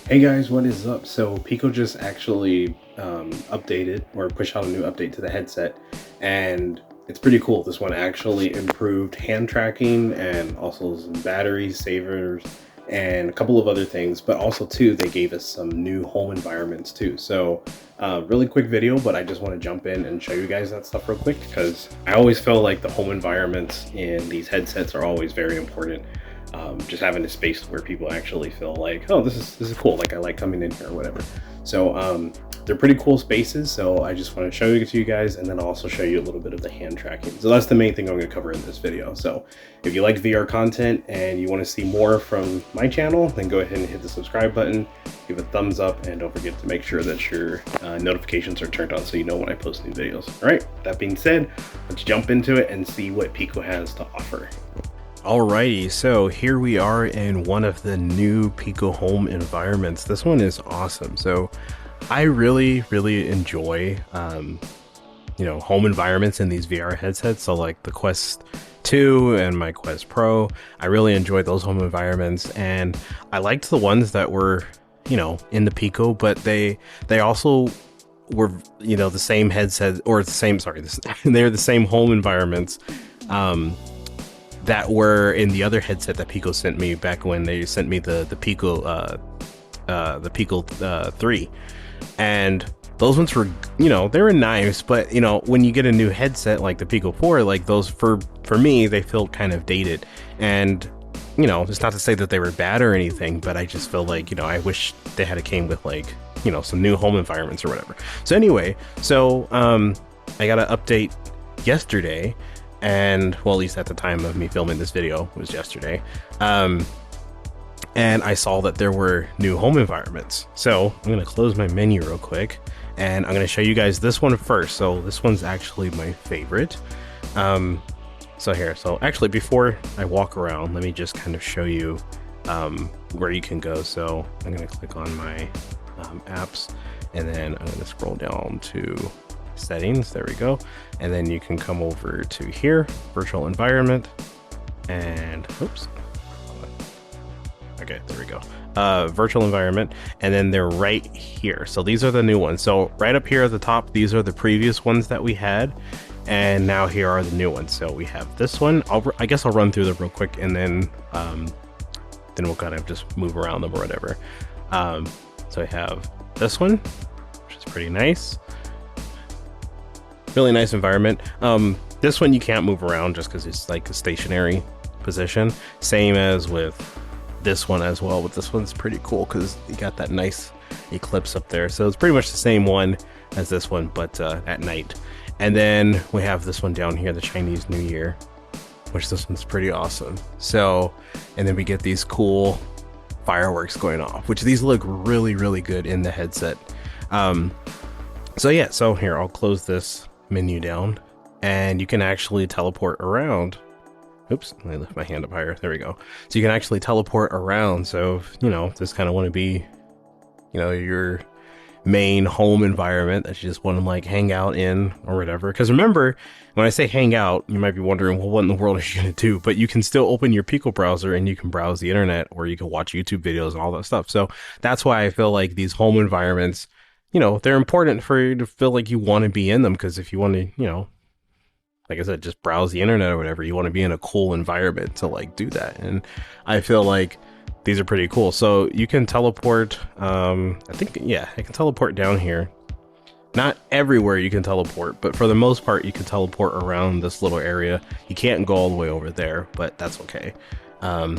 Hey guys, what is up? So Pico just actually updated or pushed out a new update to the headset, and it's pretty cool. This one actually improved hand tracking and also some battery savers and a couple of other things, but also too they gave us some new home environments too. So really quick video, but I just want to jump in and show you guys that stuff real quick because I always feel like the home environments in these headsets are always very important. Just having a space where people actually feel like, oh, this is cool, like I like coming in here or whatever. So they're pretty cool spaces, so I just want to show it to you guys, and then I'll also show you a little bit of the hand tracking. So that's the main thing I'm going to cover in this video. So if you like VR content and you want to see more from my channel, then go ahead and hit the subscribe button, give a thumbs up, and don't forget to make sure that your notifications are turned on so you know when I post new videos. All right, that being said, let's jump into it and see what Pico has to offer. Alrighty, so here we are in one of the new Pico home environments. This one is awesome. So I really enjoy home environments in these VR headsets. So like the Quest 2 and my Quest Pro, I really enjoyed those home environments, and I liked the ones that were in the Pico, but they also were the same headset, or the same, sorry, they're the same home environments that were in the other headset that Pico sent me back when they sent me the Pico 3, and those ones were they were nice, but when you get a new headset like the Pico 4, like those for me they feel kind of dated. And it's not to say that they were bad or anything, but I just feel like I wish they had came with like some new home environments or whatever. So anyway, I got an update yesterday, and well, at least at the time of me filming this video was yesterday, and I saw that there were new home environments. So I'm going to close my menu real quick, and I'm going to show you guys this one first. So this one's actually my favorite. So actually before I walk around, let me just kind of show you where you can go. So I'm going to click on my apps, and then I'm going to scroll down to settings. There we go. And then you can come over to here, virtual environment, and oops. Okay, there we go. Virtual environment, and then they're right here. So these are the new ones. So right up here at the top, these are the previous ones that we had, and now here are the new ones. So we have this one. I guess I'll run through them real quick, and then we'll kind of just move around them or whatever. So I have this one, which is pretty nice. Really nice environment. This one you can't move around just because it's like a stationary position. Same as with this one as well, but this one's pretty cool because you got that nice eclipse up there. So it's pretty much the same one as this one, but at night. And then we have this one down here, the Chinese New Year, which this one's pretty awesome. So, and then we get these cool fireworks going off, which these look really good in the headset. So yeah, so here, I'll close this menu down, and you can actually teleport around. Oops, let me lift my hand up higher. There we go. So you can actually teleport around. So if just kind of want to be your main home environment that you just want to like hang out in or whatever. Because remember, when I say hang out, you might be wondering, well, what in the world are you going to do? But you can still open your Pico browser and you can browse the internet, or you can watch YouTube videos and all that stuff. So that's why I feel like these home environments, they're important for you to feel like you want to be in them. Because if you want to, like I said, just browse the internet or whatever, you want to be in a cool environment to like do that. And I feel like these are pretty cool. So you can teleport, I think, yeah, I can teleport down here. Not everywhere you can teleport, but for the most part, you can teleport around this little area. You can't go all the way over there, but that's okay. So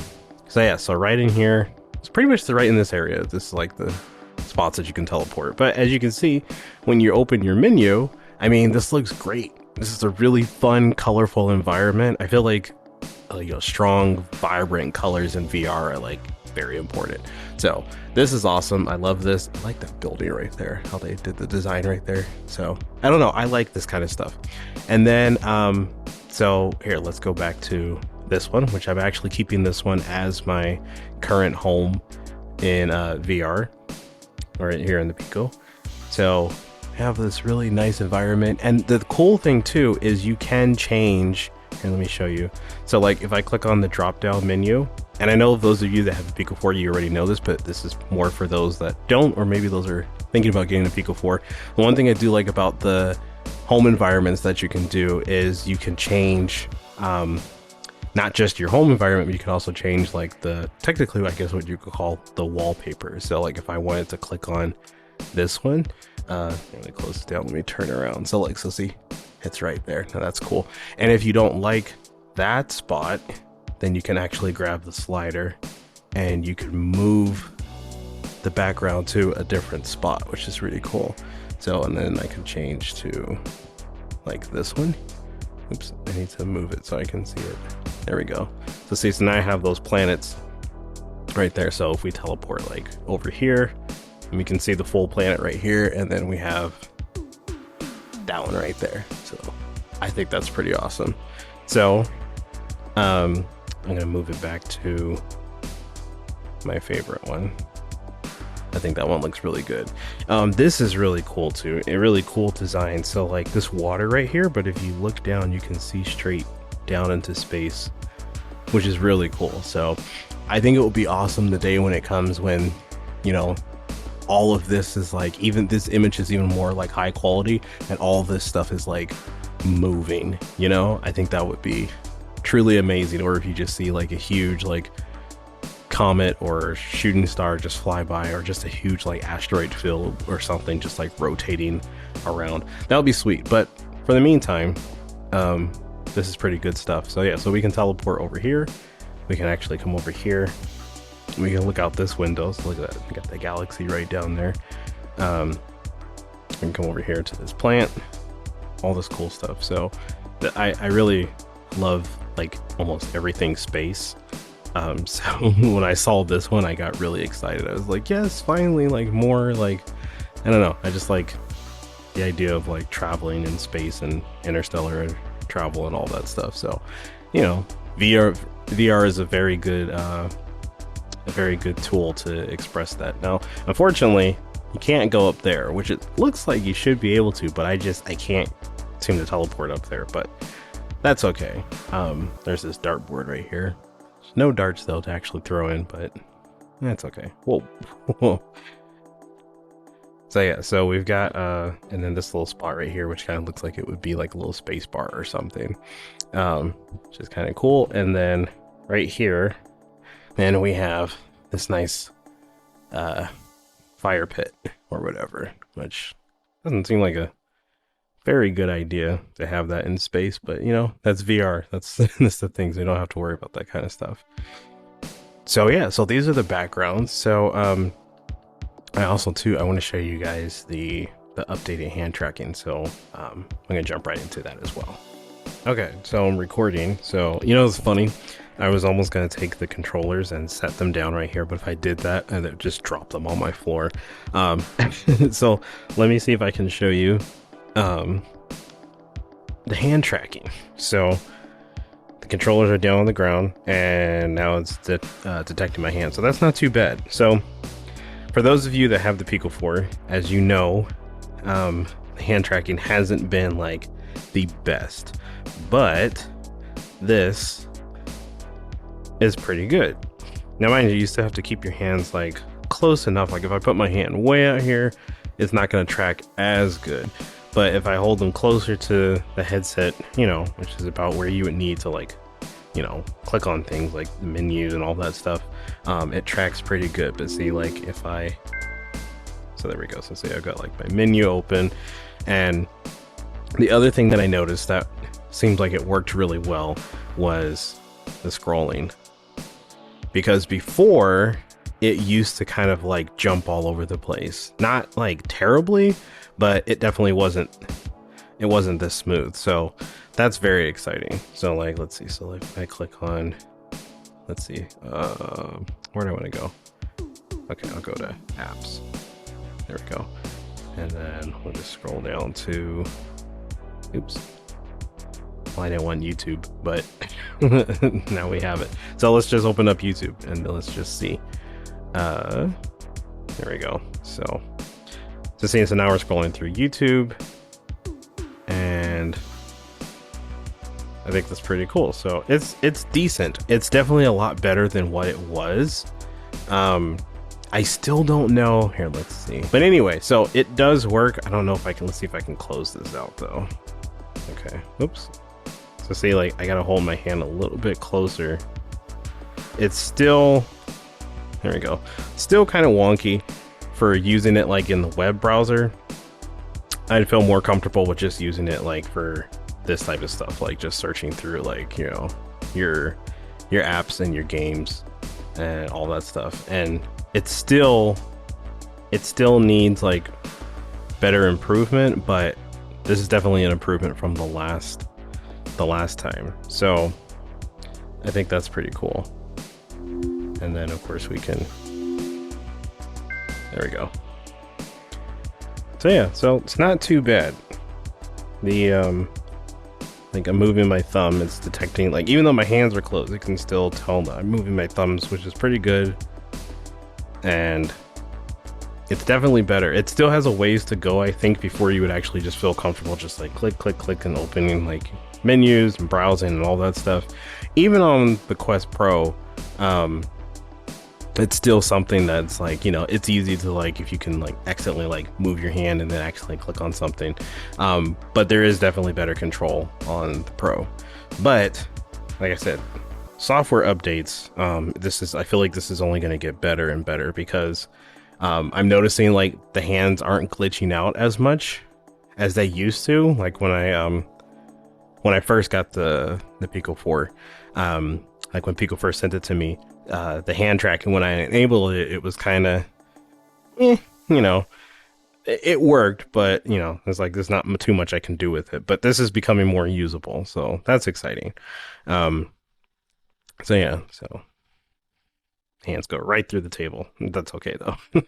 yeah, so right in here, it's pretty much right in this area. This is like the spots that you can teleport. But as you can see, when you open your menu, I mean, this looks great. This is a really fun, colorful environment. I feel like strong, vibrant colors in VR are like very important. So this is awesome. I love this. I like the building right there, how they did the design right there. So I don't know, I like this kind of stuff. And then so here, let's go back to this one, which I'm actually keeping this one as my current home in VR, or here in the Pico. So have this really nice environment, and the cool thing too is you can change And let me show you. So like if I click on the drop down menu, and I know those of you that have a Pico 4, you already know this, but this is more for those that don't, or maybe those are thinking about getting a Pico 4. The one thing I do like about the home environments that you can do is you can change not just your home environment, but you can also change like technically I guess what you could call the wallpaper. So like if I wanted to click on this one, let me close it down, let me turn around. So like, so see, it's right there. Now that's cool. And if you don't like that spot, then you can actually grab the slider and you can move the background to a different spot, which is really cool. So, and then I can change to like this one. Oops, I need to move it so I can see it. There we go. So see, so now I have those planets right there. So if we teleport like over here, and we can see the full planet right here, and then we have that one right there. So I think that's pretty awesome. So I'm gonna move it back to my favorite one. I think that one looks really good. This is really cool too, a really cool design. So like this water right here, but if you look down, you can see straight down into space, which is really cool. So I think it will be awesome the day when it comes, when, you know, all of this is like, even this image is even more like high quality and all this stuff is like moving, you know. I think that would be truly amazing. Or if you just see like a huge like comet or shooting star just fly by, or just a huge like asteroid field or something just like rotating around, that would be sweet. But for the meantime, this is pretty good stuff. So yeah, so we can teleport over here, we can actually come over here, we can look out this window. So look at that, we got the galaxy right down there. We can come over here to this plant, all this cool stuff. So I really love like almost everything space. So when I saw this one, I got really excited. I was like, yes, finally, like more like, I don't know, I just like the idea of like traveling in space and interstellar travel and all that stuff. So, you know, VR is a very good tool to express that. Now, unfortunately, you can't go up there, which it looks like you should be able to, but I can't seem to teleport up there, but that's okay. There's this dartboard right here. No darts though to actually throw in, but that's okay. Whoa. So yeah, so we've got and then this little spot right here, which kind of looks like it would be like a little space bar or something, which is kind of cool. And then right here, then we have this nice fire pit or whatever, which doesn't seem like a very good idea to have that in space, but you know, that's VR. That's the things, we don't have to worry about that kind of stuff. So yeah, so these are the backgrounds. So I also too, I want to show you guys the updated hand tracking. So I'm gonna jump right into that as well. Okay, so I'm recording. So you know, it's funny, I was almost gonna take the controllers and set them down right here, but if I did that, I would just drop them on my floor. So let me see if I can show you the hand tracking. So the controllers are down on the ground and now it's detecting my hand, so that's not too bad. So for those of you that have the Pico 4, as you know, the hand tracking hasn't been like the best, but this is pretty good. Now mind you, you still have to keep your hands like close enough, like if I put my hand way out here, it's not going to track as good. But if I hold them closer to the headset, you know, which is about where you would need to like, you know, click on things like the menus and all that stuff, it tracks pretty good. But see, like if I, so there we go. So see, I've got like my menu open. And the other thing that I noticed that seemed like it worked really well was the scrolling. Because before, it used to kind of like jump all over the place. Not like terribly, but it definitely wasn't this smooth. So that's very exciting. So like, let's see. So like if I click on, let's see, where do I want to go? Okay, I'll go to apps. There we go. And then we'll just scroll down to, oops. Well, I didn't want YouTube, but now we have it. So let's just open up YouTube and let's just see. There we go. So see, so now we're scrolling through YouTube, and I think that's pretty cool. So it's decent. It's definitely a lot better than what it was. I still don't know. Here, let's see. But anyway, so it does work. I don't know if I can, let's see if I can close this out though. Okay, oops. So see, like, I gotta hold my hand a little bit closer. It's still, there we go. Still kind of wonky for using it like in the web browser. I'd feel more comfortable with just using it like for this type of stuff, like just searching through like, you know, your apps and your games and all that stuff. And it still needs like better improvement, but this is definitely an improvement from the last time. So I think that's pretty cool. And then of course we can, there we go. So yeah, so it's not too bad. The like I'm moving my thumb, it's detecting, like, even though my hands are closed, it can still tell that I'm moving my thumbs, which is pretty good. And it's definitely better. It still has a ways to go, I think, before you would actually just feel comfortable just like click, click, click, and opening like menus and browsing and all that stuff. Even on the Quest Pro, it's still something that's like, you know, it's easy to like, if you can like accidentally like move your hand and then actually click on something. But there is definitely better control on the Pro. But like I said, software updates, I feel like this is only going to get better and better, because I'm noticing like the hands aren't glitching out as much as they used to. Like when I first got the Pico 4, like when Pico first sent it to me, the hand tracking, when I enabled it, it was kind of, you know, it worked, but you know, it's like there's not too much I can do with it. But this is becoming more usable, so that's exciting. So yeah, so hands go right through the table. That's okay though.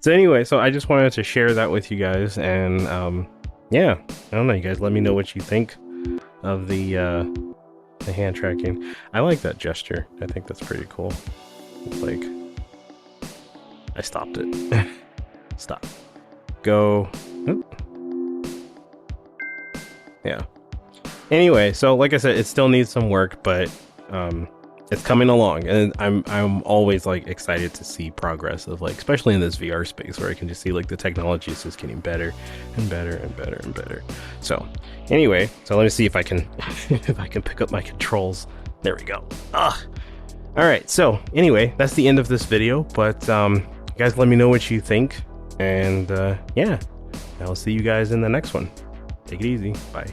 So anyway, so I just wanted to share that with you guys, and yeah, I don't know, you guys let me know what you think of the hand tracking. I like that gesture. I think that's pretty cool. It's like, I stopped it. Stop. Go. Oop. Yeah. Anyway, so like I said, it still needs some work, but it's coming along, and I'm always like excited to see progress of, like, especially in this VR space where I can just see like the technology is just getting better and better and better and better. So anyway, so let me see if I can if I can pick up my controls. There we go. All right, so anyway, that's the end of this video, but you guys let me know what you think, and yeah, I'll see you guys in the next one. Take it easy. Bye.